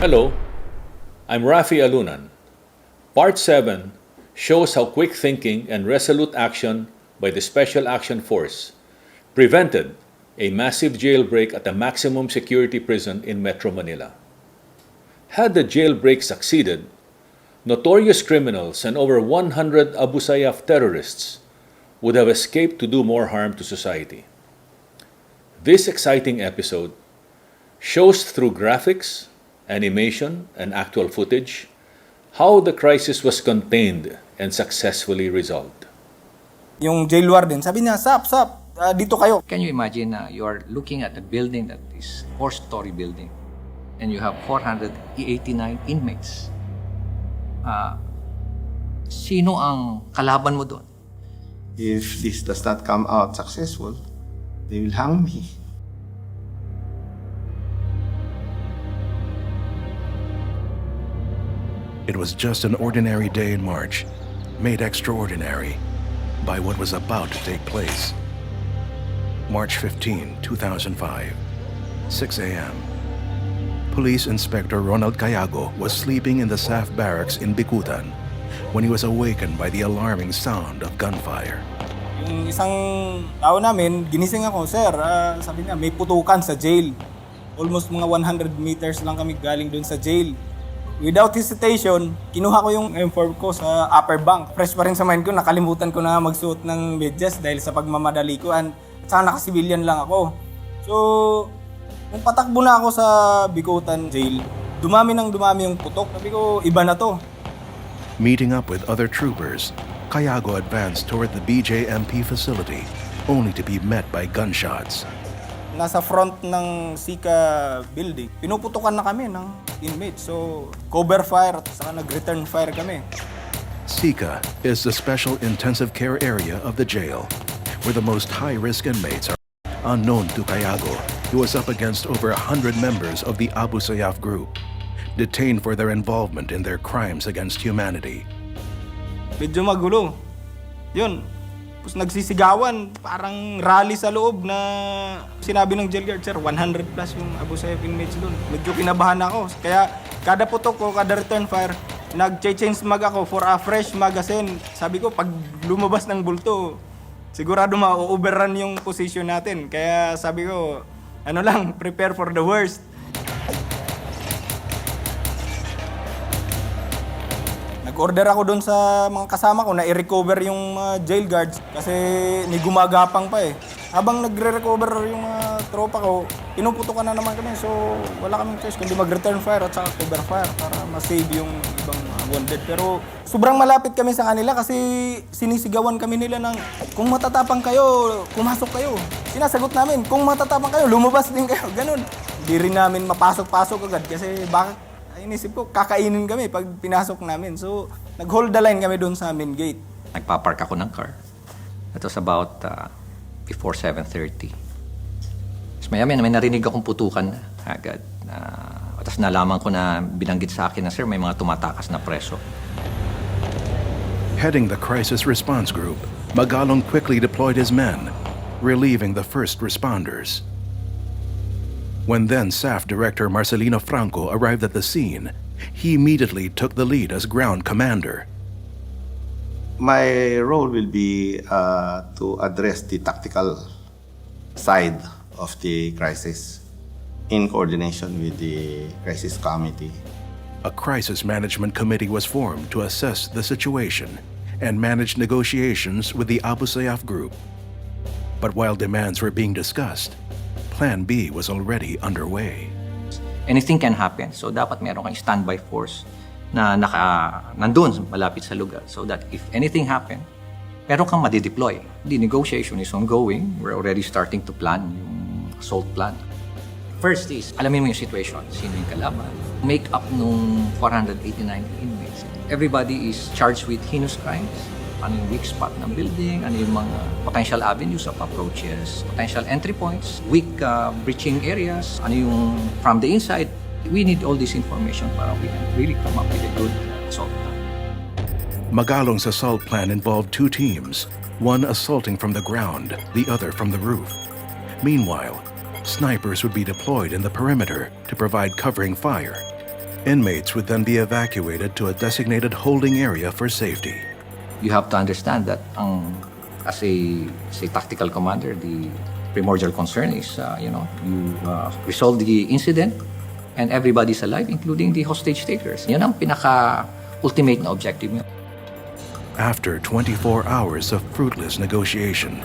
Hello, I'm Rafi Alunan. Part 7 shows how quick thinking and resolute action by the Special Action Force prevented a massive jailbreak at a maximum security prison in Metro Manila. Had the jailbreak succeeded, notorious criminals and over 100 Abu Sayaff terrorists would have escaped to do more harm to society. This exciting episode shows through graphics, animation, and actual footage how the crisis was contained and successfully resolved. Yung jail warden, sabi niya, Sap, dito kayo. Can you imagine you are looking at a building that is 4-story building and you have 489 inmates. Sino ang kalaban mo doon? If this does not come out successful, they will hang me. It was just an ordinary day in March, made extraordinary by what was about to take place. March 15, 2005, 6 a.m. Police Inspector Ronald Cayago was sleeping in the SAF barracks in Bicutan when he was awakened by the alarming sound of gunfire. Yung isang tao namin, ginising ako, Sir, sabi niya, may putukan sa jail. Almost mga 100 meters lang kami galing doon sa jail. Without hesitation, kinuha ko yung M4 ko sa upper bunk. Fresh pa rin sa mind ko, nakalimutan ko na magsuot ng medyas dahil sa pagmamadali ko. At saka naka-civilian lang ako. So, nung patakbo na ako sa Bicutan jail, dumami yung putok. Sabi ko, iba na to. Meeting up with other troopers, Cayago advanced toward the BJMP facility, only to be met by gunshots. Nasa front ng Sika building, pinuputukan na kami ng inmates. So, cover fire at saka nag-return fire kami. Sika is the special intensive care area of the jail, where the most high-risk inmates are. Unknown to Cayago, he was up against over 100 members of the Abu Sayaff group, detained for their involvement in their crimes against humanity. Medyo magulo. Yun. Tapos nagsisigawan, parang rally sa loob na sinabi ng jail guard, Sir, 100 plus yung Abu Sayaff inmates doon. Medyo kinabahan ako. Kaya kada putok ko, kada return fire, nag-change mag ako for a fresh magazine. Sabi ko, pag lumabas ng bulto, sigurado ma-overrun yung position natin. Kaya sabi ko, prepare for the worst. Nag-order ako doon sa mga kasama ko na i-recover yung jail guards kasi ni gumagapang pa eh. Habang nagre-recover yung tropa ko, pinuputukan na naman kami. So wala kaming choice kundi mag-return fire at saka cover fire para ma-save yung ibang wounded. Pero sobrang malapit kami sa kanila kasi sinisigawan kami nila ng kung matatapang kayo, pumasok kayo. Sinasagot namin, kung matatapang kayo, lumabas din kayo. Ganun. Hindi rin namin mapasok-pasok agad kasi bakit? Inisip ko, kakainin kami pag pinasok namin. So, nag-hold the line kami doon sa main gate. Nagpapark ako ng car. It was about before 7:30. Tapos may narinig akong putukan agad. Tapos nalaman ko na binanggit sa akin na, Sir, may mga tumatakas na preso. Heading the crisis response group, Magalong quickly deployed his men, relieving the first responders. When then SAF Director Marcelino Franco arrived at the scene, he immediately took the lead as ground commander. My role will be to address the tactical side of the crisis in coordination with the crisis committee. A crisis management committee was formed to assess the situation and manage negotiations with the Abu Sayaff group. But while demands were being discussed, Plan B was already underway. Anything can happen. So dapat meron kang standby force na nandun malapit sa lugar so that if anything happen, meron kang madideploy. The negotiation is ongoing. We're already starting to plan yung assault plan. First is, alamin mo yung situation. Sino yung kalaban? Make up nung 489 inmates. Everybody is charged with heinous crimes. Ano yung weak spot ng building, ano yung mga potential avenues of approaches, potential entry points, weak breaching areas, ano yung from the inside. We need all this information para we can really come up with a good assault plan. Magalong's assault plan involved two teams, one assaulting from the ground, the other from the roof. Meanwhile, snipers would be deployed in the perimeter to provide covering fire. Inmates would then be evacuated to a designated holding area for safety. You have to understand that as a tactical commander, the primordial concern is, you resolve the incident and everybody's alive, including the hostage takers. Yan ang pinaka-ultimate na objective niyo. After 24 hours of fruitless negotiation,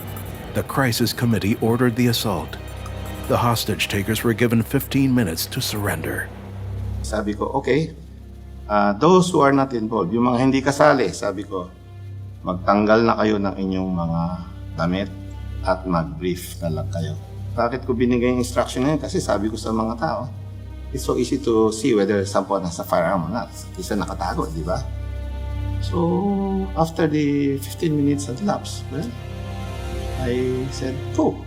the crisis committee ordered the assault. The hostage takers were given 15 minutes to surrender. Sabi ko, okay, those who are not involved, yung mga hindi kasali, sabi ko, magtanggal na kayo ng inyong mga damit at mag-brief na lang kayo. Bakit ko binigay yung instruction na yun? Kasi sabi ko sa mga tao, it's so easy to see whether someone has a firearm or not. Isa nakatago, di ba? So, after the 15 minutes had elapsed, well, I said, go.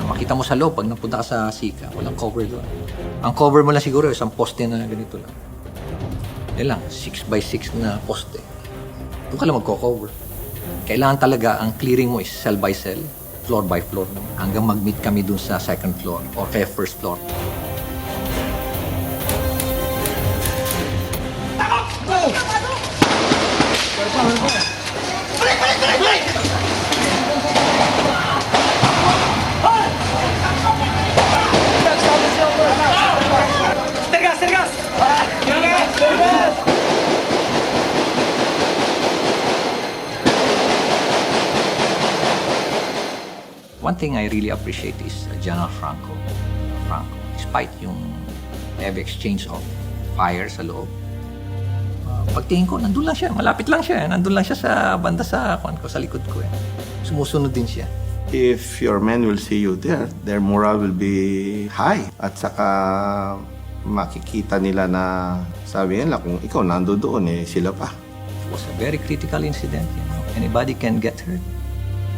Makita mo sa loob, pag napunta ka sa Sika, walang cover doon. Ang cover mo lang siguro, isang poste na ganito lang. Yan lang, 6x6 na poste. Doon ka lang magko-cover. Kailangan talaga, ang clearing mo is cell by cell, floor by floor. Hanggang mag-meet kami doon sa second floor or kaya first floor. One thing I really appreciate is General Franco. Despite yung heavy exchange of fire sa loob, pagtingin ko, nandun lang siya. Malapit lang siya. Nandun lang siya sa banda sa likod ko. Sumusunod din siya. If your men will see you there, their morale will be high. At saka makikita nila na sabi nila kung ikaw nando doon, sila pa. It was a very critical incident. Anybody can get hurt.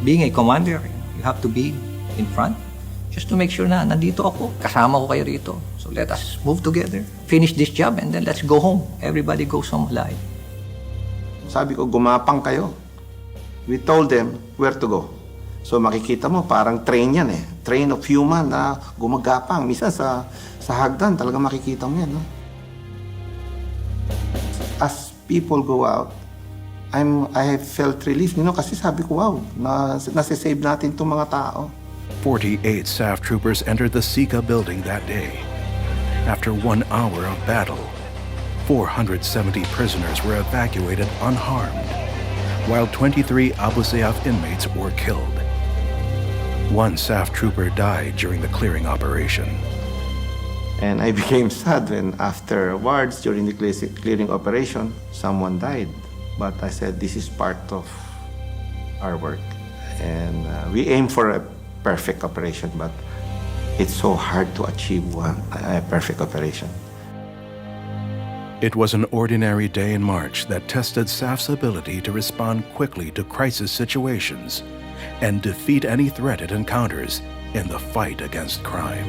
Being a commander, you have to be in front just to make sure na nandito ako, kasama ko kayo rito. So let us move together, finish this job, and then let's go home. Everybody goes home alive. Sabi ko, gumapang kayo. We told them where to go. So makikita mo, parang train yan Train of human na gumagapang. Minsan sa hagdan, talaga makikita mo yan. No? As people go out, I felt relief, kasi sabi ko, wow, nasisave natin itong mga tao. 48 SAF troopers entered the Sika building that day. After 1 hour of battle, 470 prisoners were evacuated unharmed, while 23 Abu Sayaff inmates were killed. 1 SAF trooper died during the clearing operation. And I became sad when afterwards, during the clearing operation, someone died. But I said, this is part of our work. And we aim for a perfect operation, but it's so hard to achieve a perfect operation. It was an ordinary day in March that tested SAF's ability to respond quickly to crisis situations and defeat any threat it encounters in the fight against crime.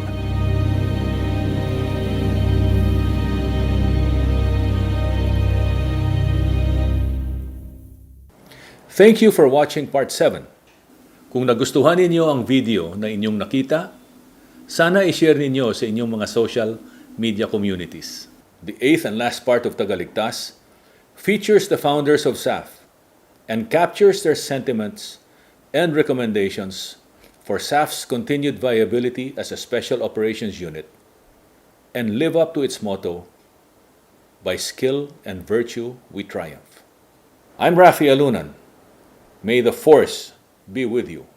Thank you for watching Part 7. Kung nagustuhan ninyo ang video na inyong nakita, sana i-share ninyo sa inyong mga social media communities. The 8th and last part of Tagaligtas features the founders of SAF and captures their sentiments and recommendations for SAF's continued viability as a special operations unit and live up to its motto, by skill and virtue we triumph. I'm Rafi Alunan. May the Force be with you.